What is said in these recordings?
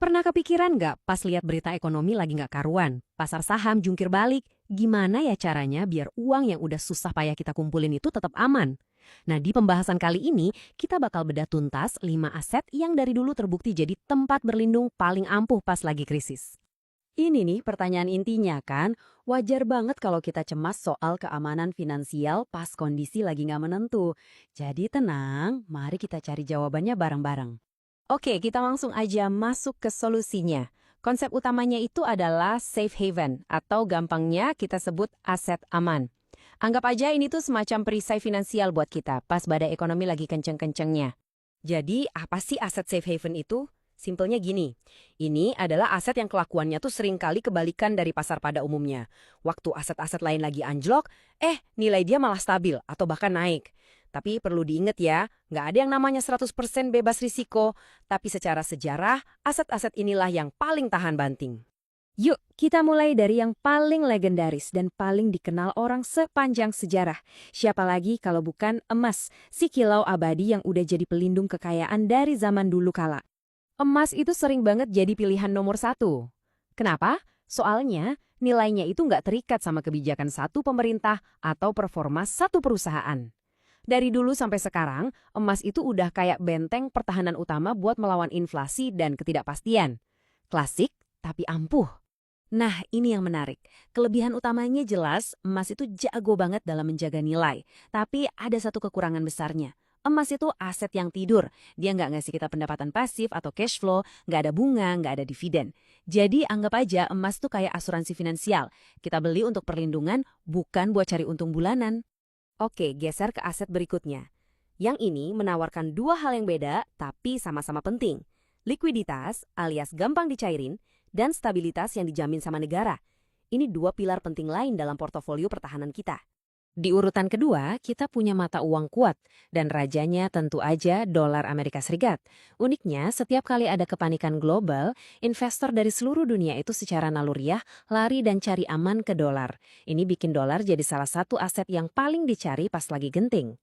Pernah kepikiran nggak pas lihat berita ekonomi lagi nggak karuan, pasar saham jungkir balik, gimana ya caranya biar uang yang udah susah payah kita kumpulin itu tetap aman? Nah, di pembahasan kali ini, kita bakal bedah tuntas 5 aset yang dari dulu terbukti jadi tempat berlindung paling ampuh pas lagi krisis. Ini nih pertanyaan intinya kan, wajar banget kalau kita cemas soal keamanan finansial pas kondisi lagi nggak menentu. Jadi tenang, mari kita cari jawabannya bareng-bareng. Oke, kita langsung aja masuk ke solusinya. Konsep utamanya itu adalah safe haven, atau gampangnya kita sebut aset aman. Anggap aja ini tuh semacam perisai finansial buat kita, pas badai ekonomi lagi kenceng-kencengnya. Jadi, apa sih aset safe haven itu? Simpelnya gini, ini adalah aset yang kelakuannya tuh seringkali kebalikan dari pasar pada umumnya. Waktu aset-aset lain lagi anjlok, nilai dia malah stabil atau bahkan naik. Tapi perlu diingat ya, nggak ada yang namanya 100% bebas risiko. Tapi secara sejarah, aset-aset inilah yang paling tahan banting. Yuk, kita mulai dari yang paling legendaris dan paling dikenal orang sepanjang sejarah. Siapa lagi kalau bukan emas, si kilau abadi yang udah jadi pelindung kekayaan dari zaman dulu kala. Emas itu sering banget jadi pilihan nomor satu. Kenapa? Soalnya nilainya itu nggak terikat sama kebijakan satu pemerintah atau performa satu perusahaan. Dari dulu sampai sekarang, emas itu udah kayak benteng pertahanan utama buat melawan inflasi dan ketidakpastian. Klasik, tapi ampuh. Nah, ini yang menarik. Kelebihan utamanya jelas, emas itu jago banget dalam menjaga nilai. Tapi ada satu kekurangan besarnya. Emas itu aset yang tidur. Dia nggak ngasih kita pendapatan pasif atau cash flow, nggak ada bunga, nggak ada dividen. Jadi anggap aja emas tuh kayak asuransi finansial. Kita beli untuk perlindungan, bukan buat cari untung bulanan. Oke, geser ke aset berikutnya. Yang ini menawarkan dua hal yang beda, tapi sama-sama penting. Likuiditas, alias gampang dicairin, dan stabilitas yang dijamin sama negara. Ini dua pilar penting lain dalam portofolio pertahanan kita. Di urutan kedua, kita punya mata uang kuat, dan rajanya tentu aja dolar Amerika Serikat. Uniknya, setiap kali ada kepanikan global, investor dari seluruh dunia itu secara naluriah lari dan cari aman ke dolar. Ini bikin dolar jadi salah satu aset yang paling dicari pas lagi genting.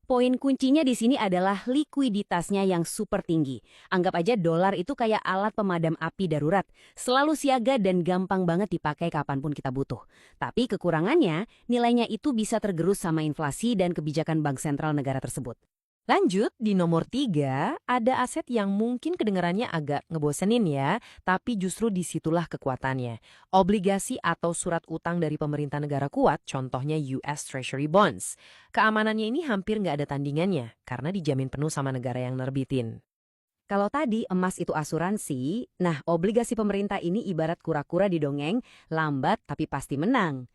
Poin kuncinya di sini adalah likuiditasnya yang super tinggi. Anggap aja dolar itu kayak alat pemadam api darurat. Selalu siaga dan gampang banget dipakai kapanpun kita butuh. Tapi kekurangannya, nilainya itu bisa tergerus sama inflasi dan kebijakan bank sentral negara tersebut. Lanjut, di nomor 3, ada aset yang mungkin kedengarannya agak ngebosenin ya, tapi justru disitulah kekuatannya. Obligasi atau surat utang dari pemerintah negara kuat, contohnya US Treasury Bonds. Keamanannya ini hampir nggak ada tandingannya, karena dijamin penuh sama negara yang nerbitin. Kalau tadi emas itu asuransi, nah obligasi pemerintah ini ibarat kura-kura di dongeng, lambat tapi pasti menang.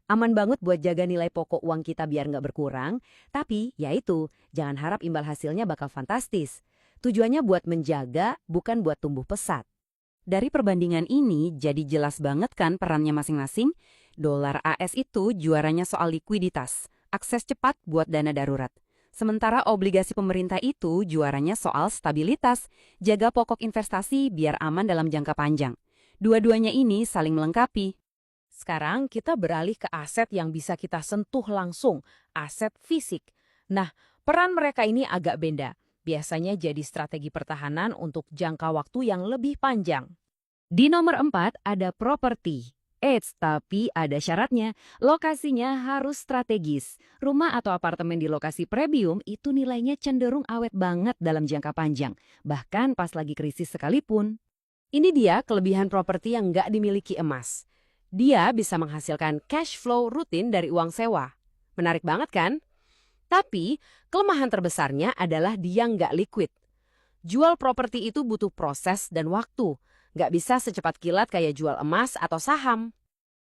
Aman banget buat jaga nilai pokok uang kita biar nggak berkurang, tapi ya itu, jangan harap imbal hasilnya bakal fantastis. Tujuannya buat menjaga, bukan buat tumbuh pesat. Dari perbandingan ini, jadi jelas banget kan perannya masing-masing? Dolar AS itu juaranya soal likuiditas, akses cepat buat dana darurat. Sementara obligasi pemerintah itu juaranya soal stabilitas, jaga pokok investasi biar aman dalam jangka panjang. Dua-duanya ini saling melengkapi. Sekarang kita beralih ke aset yang bisa kita sentuh langsung, aset fisik. Nah, peran mereka ini agak beda. Biasanya jadi strategi pertahanan untuk jangka waktu yang lebih panjang. Di nomor 4 ada properti. Tapi ada syaratnya. Lokasinya harus strategis. Rumah atau apartemen di lokasi premium itu nilainya cenderung awet banget dalam jangka panjang. Bahkan pas lagi krisis sekalipun. Ini dia kelebihan properti yang nggak dimiliki emas. Dia bisa menghasilkan cash flow rutin dari uang sewa. Menarik banget kan? Tapi, kelemahan terbesarnya adalah dia nggak liquid. Jual properti itu butuh proses dan waktu. Nggak bisa secepat kilat kayak jual emas atau saham.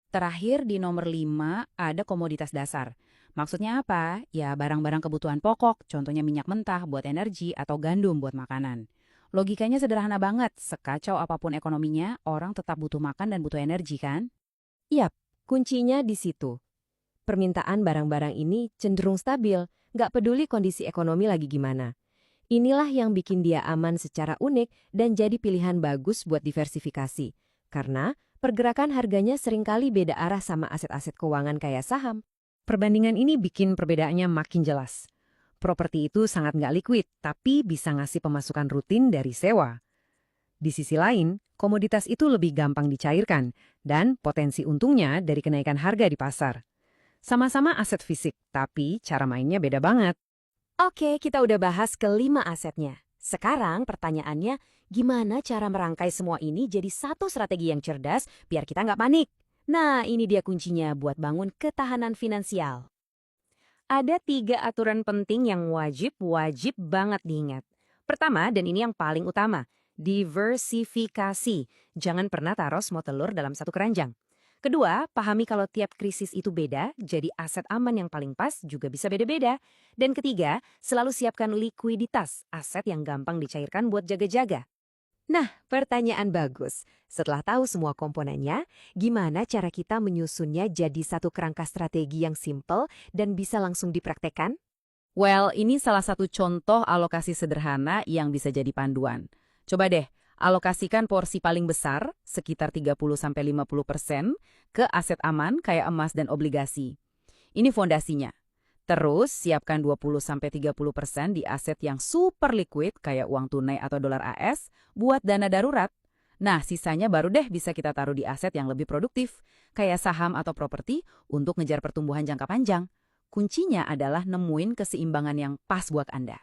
Terakhir di nomor 5 ada komoditas dasar. Maksudnya apa? Ya barang-barang kebutuhan pokok, contohnya minyak mentah buat energi atau gandum buat makanan. Logikanya sederhana banget, sekacau apapun ekonominya, orang tetap butuh makan dan butuh energi kan? Yap, kuncinya di situ. Permintaan barang-barang ini cenderung stabil, nggak peduli kondisi ekonomi lagi gimana. Inilah yang bikin dia aman secara unik dan jadi pilihan bagus buat diversifikasi. Karena pergerakan harganya seringkali beda arah sama aset-aset keuangan kayak saham. Perbandingan ini bikin perbedaannya makin jelas. Properti itu sangat nggak liquid, tapi bisa ngasih pemasukan rutin dari sewa. Di sisi lain, komoditas itu lebih gampang dicairkan dan potensi untungnya dari kenaikan harga di pasar. Sama-sama aset fisik, tapi cara mainnya beda banget. Oke, kita udah bahas kelima asetnya. Sekarang pertanyaannya, gimana cara merangkai semua ini jadi satu strategi yang cerdas biar kita nggak panik? Nah, ini dia kuncinya buat bangun ketahanan finansial. Ada 3 aturan penting yang wajib banget diingat. Pertama, dan ini yang paling utama, diversifikasi. Jangan pernah taruh semua telur dalam satu keranjang. Kedua, pahami kalau tiap krisis itu beda, jadi aset aman yang paling pas juga bisa beda-beda. Dan ketiga, selalu siapkan likuiditas, aset yang gampang dicairkan buat jaga-jaga. Nah, pertanyaan bagus. Setelah tahu semua komponennya, gimana cara kita menyusunnya jadi satu kerangka strategi yang simple dan bisa langsung dipraktekkan? Well, ini salah satu contoh alokasi sederhana yang bisa jadi panduan. Coba deh, alokasikan porsi paling besar, sekitar 30-50%, ke aset aman kayak emas dan obligasi. Ini fondasinya. Terus, siapkan 20-30% di aset yang super liquid kayak uang tunai atau dolar AS buat dana darurat. Nah, sisanya baru deh bisa kita taruh di aset yang lebih produktif, kayak saham atau properti untuk ngejar pertumbuhan jangka panjang. Kuncinya adalah nemuin keseimbangan yang pas buat Anda.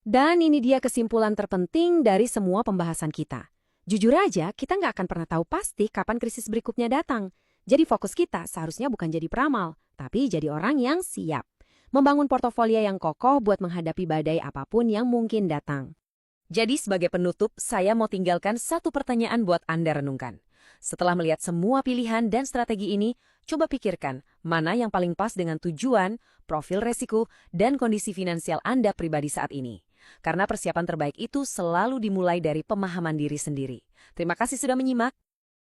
Dan ini dia kesimpulan terpenting dari semua pembahasan kita. Jujur aja, kita nggak akan pernah tahu pasti kapan krisis berikutnya datang. Jadi fokus kita seharusnya bukan jadi peramal, tapi jadi orang yang siap. Membangun portofolio yang kokoh buat menghadapi badai apapun yang mungkin datang. Jadi sebagai penutup, saya mau tinggalkan satu pertanyaan buat Anda renungkan. Setelah melihat semua pilihan dan strategi ini, coba pikirkan mana yang paling pas dengan tujuan, profil resiko, dan kondisi finansial Anda pribadi saat ini. Karena persiapan terbaik itu selalu dimulai dari pemahaman diri sendiri. Terima kasih sudah menyimak.